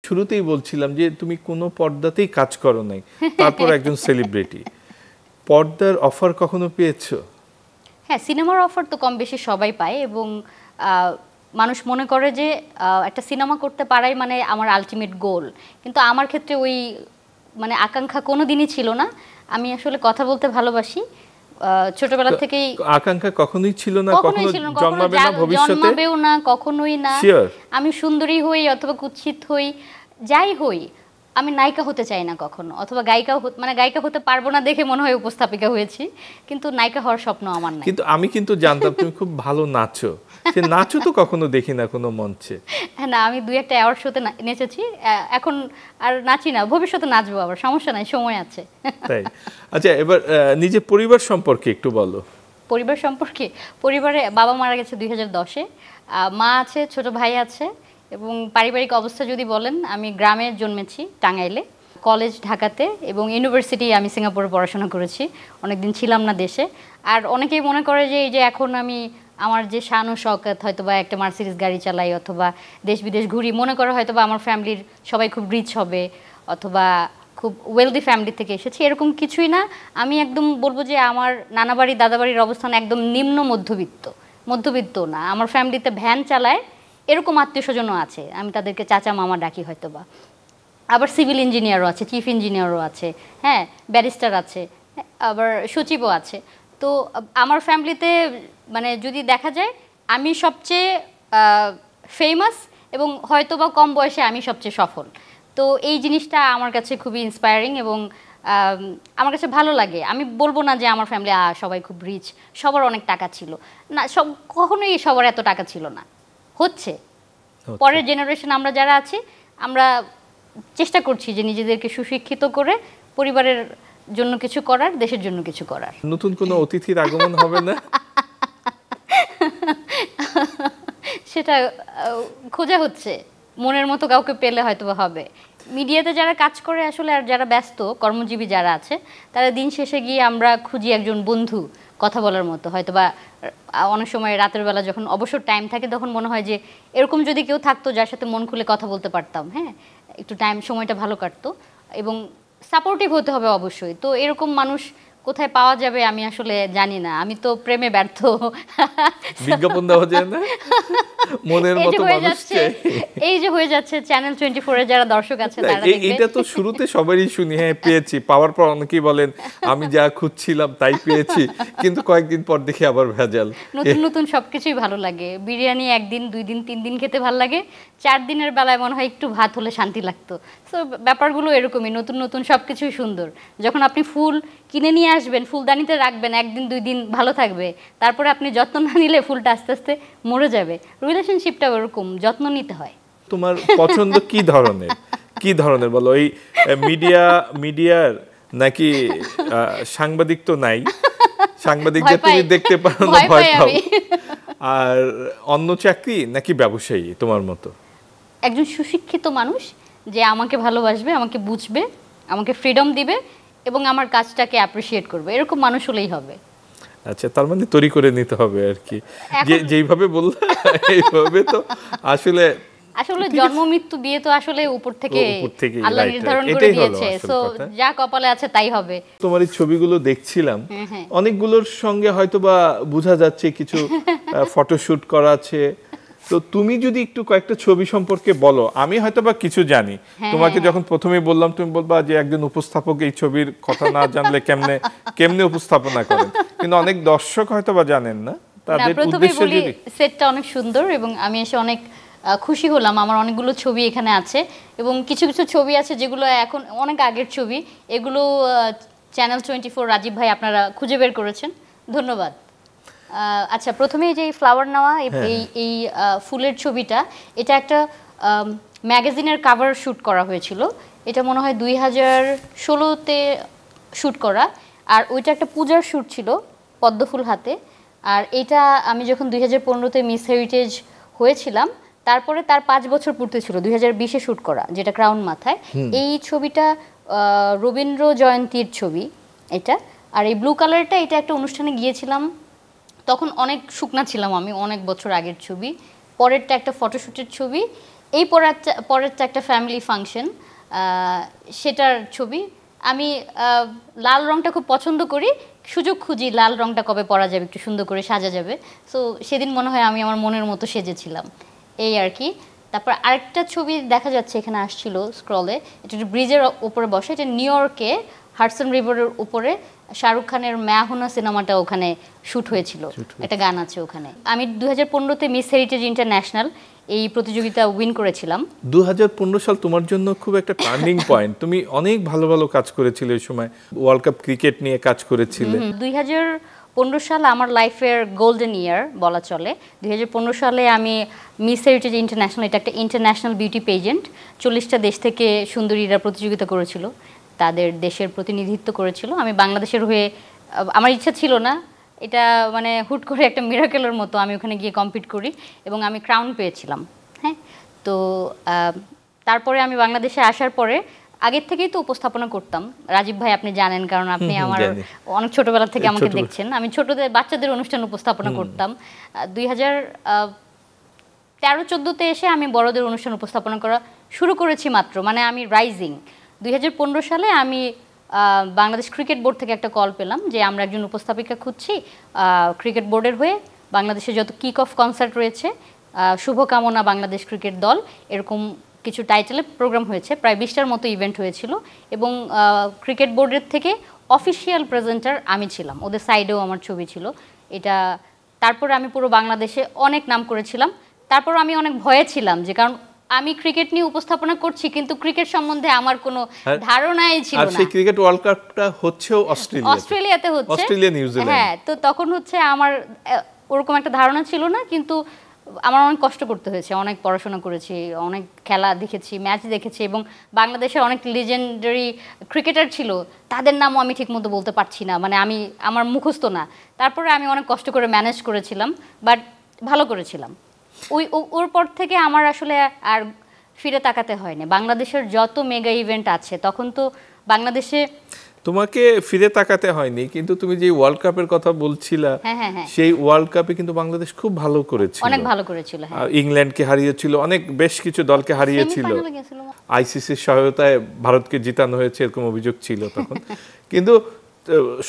শুরুতেই বলছিলাম যে তুমি কোনো পর্দাতেই কাজ করো নাই, তারপর একজন সেলিব্রিটি। পর্দার অফার কখনো পেয়েছো? হ্যাঁ, সিনেমার অফার তো কম বেশি সবাই পায়, এবং মানুষ মনে করে যে একটা সিনেমা করতে পারাই মানে আমার আলটিমেট গোল, কিন্তু আমার ক্ষেত্রে ওই মানে আকাঙ্ক্ষা কোনো দিনই ছিল না। আমি আসলে কথা বলতে ভালোবাসি, ছোটবেলা থেকেই আকাঙ্ক্ষা কখনোই ছিল না, কখনোই ছিল না, জন্মাবে না, ভবিষ্যতে জন্মাবেও না, কখনোই না। আমি সুন্দরী হই অথবা কুৎসিত হই, যাই হই, আমি নায়িকা হতে চাই না কখনো, অথবা গায়িকা হতে পারবো না দেখে মনে হয় উপস্থাপিকা হয়েছি, কিন্তু নায়িকা হওয়ার স্বপ্ন আমার নাই। কিন্তু আমি কিন্তু জানতাম তুমি খুব ভালো নাচো, সে নাচো তো কখনো দেখি না কোনো মঞ্চে। হ্যাঁ, না, আমি 2-1টা অ্যাওয়ার্ড শোতে নেচেছি, এখন আর নাচি না, ভবিষ্যতে নাচবো, আবার সমস্যা নাই, সময় আছে। তাই? আচ্ছা, এবার নিজের পরিবার সম্পর্কে একটু বলো। পরিবার সম্পর্কে, পরিবারে বাবা মারা গেছে 2010-এ, মা আছে, ছোট ভাই আছে, এবং পারিবারিক অবস্থা যদি বলেন, আমি গ্রামে জন্মেছি, টাঙ্গাইলে, কলেজ ঢাকাতে, এবং ইউনিভার্সিটি আমি সিঙ্গাপুরে পড়াশোনা করেছি, অনেকদিন ছিলাম না দেশে। আর অনেকেই মনে করে যে এই যে এখন আমি আমার যে শান ও শওকত, হয়তো বা একটা মার্সিডিজ গাড়ি চালাই অথবা দেশ বিদেশ ঘুরি, মনে করে হয়তো বা আমার ফ্যামিলির সবাই খুব রিচ হবে অথবা খুব ওয়েলদি ফ্যামিলি থেকে এসেছি, এরকম কিছুই না। আমি একদম বলবো যে আমার নানাবাড়ি দাদাবাড়ির অবস্থান একদম নিম্ন মধ্যবিত্ত না। আমার ফ্যামিলিতে ভ্যান চালায় এরকম আত্মীয় স্বজনও আছে, আমি তাদেরকে চাচা মামা ডাকি হয়তো বা। আবার সিভিল ইঞ্জিনিয়ারও আছে, চিফ ইঞ্জিনিয়ারও আছে, হ্যাঁ, ব্যারিস্টার আছে, আবার সচিবও আছে। তো আমার ফ্যামিলিতে মানে যদি দেখা যায় আমি সবচেয়ে ফেমাস, এবং হয়তো বা কম বয়সে আমি সবচেয়ে সফল। তো এই জিনিসটা আমার কাছে খুবই ইন্সপায়ারিং, এবং আমার কাছে ভালো লাগে। আমি বলবো না যে আমার ফ্যামিলি সবাই খুব রিচ, সবার অনেক টাকা ছিল না, কখনোই সবার এত টাকা ছিল না, হচ্ছে পরের জেনারেশন আমরা যারা আছি, আমরা চেষ্টা করছি যে নিজেদেরকে সুশিক্ষিত করে পরিবারের জন্য কিছু করার, দেশের জন্য কিছু করার। নতুন কোনো অতিথির আগমন হবে না? সেটা খোঁজা হচ্ছে, মনের মতো কাউকে পেলে হয়তো হবে। মিডিয়াতে যারা কাজ করে আসলে, আর যারা ব্যস্ত কর্মজীবী যারা আছে, তারা দিন শেষে গিয়ে আমরা খুঁজি একজন বন্ধু কথা বলার মতো। হয়তো বা অনেক সময় রাতের বেলা যখন অবসর টাইম থাকে, তখন মনে হয় যে এরকম যদি কেউ থাকতো যার সাথে মন খুলে কথা বলতে পারতাম, হ্যাঁ, একটু সময়টা ভালো কাটতো, এবং সাপোর্টিভ হতে হবে অবশ্যই। তো এরকম মানুষ কোথায় পাওয়া যাবে আমি আসলে জানি না, আমি তো প্রেমে ব্যর্থ। বিজ্ঞাপন দেওয়া যায় না, মনের মতো মানুষকে। এই যে হয়ে যাচ্ছে চ্যানেল 24 এর যারা দর্শক আছে তারা দেখবে। এটা তো শুরুতে সবারই শুনি, হ্যাঁ পেয়েছি, পাওয়ার পর অনেকেই বলেন আমি যা খুঁজছিলাম তাই পেয়েছি, কিন্তু কয়েকদিন পর দেখি আবার ভেজাল। নতুন নতুন সবকিছুই ভালো লাগে। বিরিয়ানি 1 দিন 2 দিন 3 দিন খেতে ভালো লাগে, 4 দিনের বেলায় মনে হয় একটু ভাত হলে শান্তি লাগতো। সো ব্যাপারগুলো এরকমই, নতুন নতুন সবকিছুই সুন্দর। যখন আপনি ফুল কিনে নিয়ে আসবেন, ফুলদানিতে রাখবেন, 1 দিন 2 দিন ভালো থাকবে, তারপরে আপনি যত্ন না নিলে ফুলটা আস্তে আস্তে মরে যাবে। রিলেশনশিপটা ওরকম, যত্ন নিতে হয়। তোমার পছন্দ কি ধরনের বলো? এই মিডিয়ার নাকি সাংবাদিক? তো নাই, সাংবাদিকদের তুমি দেখতে পারো না, ভয় পাও। আর অন্য চাকরি নাকি ব্যবসায়ী তোমার মতো? একজন সুশিক্ষিত মানুষ যে আমাকে ভালোবাসবে, আমাকে বুঝবে, আমাকে ফ্রিডম দিবে, এবং আমার কাজটাকে অ্যাপ্রিশিয়েট করবে, এরকম মানুষ হলেই হবে। আচ্ছা, তার মানে তৈরি করে নিতে হবে আর কি, যেইভাবে বললা এইভাবে। তো আসলে জন্ম মৃত্যু বিয়ে তো আসলে উপর থেকে আল্লাহ নির্ধারণ করে দিয়েছে, সো যা কপালে আছে তাই হবে। তোমার এই ছবিগুলো দেখছিলাম, অনেকগুলোর সঙ্গে হয়তোবা বোঝা যাচ্ছে কিছু ফটোশুট করা আছে। তো তুমি যদি একটু কয়েকটা ছবি সম্পর্কে বলো, আমি হয়তোবা কিছু জানি। তোমাকে যখন প্রথমে বললাম, তুমি বলবা যে একজন উপস্থাপক এই ছবির কথা না জানলে কেমনে উপস্থাপনা করেন, কিন্তু অনেক দর্শক হয়তোবা জানেন না, তাদের উদ্দেশ্যে যদি। সেটটা অনেক সুন্দর, এবং আমি এসে অনেক খুশি হলাম। আমার অনেকগুলো ছবি এখানে আছে, এবং কিছু কিছু ছবি আছে যেগুলো এখন অনেক আগের ছবি, এগুলো চ্যানেল 24 রাজীব ভাই আপনারা খুঁজে বের করেছেন, ধন্যবাদ। আচ্ছা, প্রথমে যে ফ্লাওয়ার নেওয়া, এই ফুলের ছবিটা, এটা একটা ম্যাগাজিনের কাভার শ্যুট করা হয়েছিল। এটা মনে হয় 2016-তে শ্যুট করা, আর ওইটা একটা পূজার শ্যুট ছিল পদ্মফুল হাতে। আর এটা আমি যখন 2015-তে মিস হেরিটেজ হয়েছিলাম, তারপরে তার 5 বছর পূর্তি ছিল, 2020-এ শ্যুট করা, যেটা ক্রাউন মাথায়। এই ছবিটা রবীন্দ্র জয়ন্তীর ছবি এটা। আর এই ব্লু কালারটা, এটা একটা অনুষ্ঠানে গিয়েছিলাম, তখন অনেক শুকনা ছিলাম আমি, অনেক বছর আগের ছবি। পরেরটা একটা ফটোশ্যুটের ছবি। এই পরেরটা একটা ফ্যামিলি ফাংশন, সেটার ছবি। আমি লাল রংটা খুব পছন্দ করি, সুযোগ খুঁজি লাল রংটা কবে পরা যাবে, একটু সুন্দর করে সাজা যাবে। সো সেদিন মনে হয় আমি আমার মনের মতো সেজেছিলাম, এই আর কি। তারপর আরেকটা ছবি দেখা যাচ্ছে এখানে আসছিল স্ক্রলে, এটা একটা ব্রিজের উপরে বসে, এটা নিউ ইয়র্কে হাডসন রিভারের উপরে শাহরুখ খানের ম্যাহুনা সিনেমাটা ওখানে শ্যুট হয়েছিল, একটা গান আছে ওখানে। আমি 2015-তে মিস হেরিটেজ ইন্টারন্যাশনাল এই প্রতিযোগিতা উইন করেছিলাম। 2015 সাল তোমার জন্য খুব একটা টার্নিং পয়েন্ট, তুমি অনেক ভালো ভালো কাজ করেছিলে ওই সময়, ওয়ার্ল্ড কাপ ক্রিকেট নিয়ে কাজ করেছিলে। 2015 সাল আমার লাইফের গোল্ডেন ইয়ার বলা চলে। 2015 সালে আমি মিস হেরিটেজ ইন্টারন্যাশনাল, এটা একটা ইন্টারন্যাশনাল বিউটি পেজেন্ট, 40টা দেশ থেকে সুন্দরীরা প্রতিযোগিতা করেছিল, তাদের দেশের প্রতিনিধিত্ব করেছিল। আমি বাংলাদেশের হয়ে, আমার ইচ্ছা ছিল না, এটা মানে হুট করে একটা মিরাকেলের মতো আমি ওখানে গিয়ে কম্পিট করি এবং আমি ক্রাউন পেয়েছিলাম। হ্যাঁ, তো তারপরে আমি বাংলাদেশে আসার পরে আগের থেকেই তো উপস্থাপনা করতাম, রাজীব ভাই আপনি জানেন, কারণ আপনি আমার অনেক ছোটবেলা থেকে আমাকে দেখছেন। আমি ছোটদের বাচ্চাদের অনুষ্ঠান উপস্থাপনা করতাম। 2013-14তে এসে আমি বড়দের অনুষ্ঠান উপস্থাপনা করা শুরু করেছি মাত্র, মানে আমি রাইজিং। 2015 সালে আমি বাংলাদেশ ক্রিকেট বোর্ড থেকে একটা কল পেলাম যে আমরা একজন উপস্থাপিকা খুঁজছি ক্রিকেট বোর্ডের হয়ে, বাংলাদেশে যত কিক অফ কনসার্ট রয়েছে, শুভকামনা বাংলাদেশ ক্রিকেট দল, এরকম কিছু টাইটেলে প্রোগ্রাম হয়েছে, প্রায় 20টার মতো ইভেন্ট হয়েছিল এবং ক্রিকেট বোর্ডের থেকে অফিসিয়াল প্রেজেন্টার আমি ছিলাম, ওদের সাইডেও আমার ছবি ছিল এটা। তারপরে আমি পুরো বাংলাদেশে অনেক নাম করেছিলাম। তারপর আমি অনেক ভয়ে ছিলাম, যে কারণ আমি ক্রিকেট নিয়ে উপস্থাপনা করছি কিন্তু ক্রিকেট সম্বন্ধে আমার কোনো ধারণাই ছিল না। আর সেই ক্রিকেট ওয়ার্ল্ড কাপটা হচ্ছেও অস্ট্রেলিয়াতে হচ্ছে, অস্ট্রেলিয়া নিউজিল্যান্ড। হ্যাঁ, তো তখন হচ্ছে আমার ওরকম একটা ধারণা ছিল না, কিন্তু আমার অনেক কষ্ট করতে হয়েছে, অনেক পড়াশোনা করেছি, অনেক খেলা দেখেছি, ম্যাচ দেখেছি এবং বাংলাদেশের অনেক লিজেন্ডারি ক্রিকেটার ছিল, তাদের নামও আমি ঠিকমতো বলতে পারছি না, মানে আমার মুখস্থ না। তারপরে আমি অনেক কষ্ট করে ম্যানেজ করেছিলাম, বাট ভালো করেছিলাম। ওর পর থেকে আমার আসলে আর ফিরে তাকাতে হয়নি। বাংলাদেশের যত মেগা ইভেন্ট আছে তখন তো বাংলাদেশে তোমাকে ফিরে তাকাতে হয়নি, কিন্তু তুমি যে ওয়ার্ল্ড কাপের কথা বলছিলা, সেই ওয়ার্ল্ড কাপে কিন্তু বাংলাদেশ খুব ভালো করেছিল, অনেক ভালো করেছিল। ইংল্যান্ডকে হারিয়েছিল, অনেক বেশ কিছু দলকে হারিয়েছিল, আইসিসির সহায়তায় ভারতকে জিতানো হয়েছে এরকম অভিযোগ ছিল তখন। কিন্তু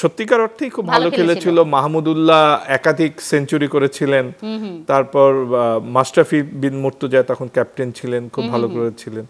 সত্যিকার অর্থেই খুব ভালো খেলেছিল। মাহমুদুল্লাহ একাধিক সেঞ্চুরি করেছিলেন, তারপর মাশরাফি বিন মুর্তজা তখন ক্যাপ্টেন ছিলেন, খুব ভালো করেছিলেন।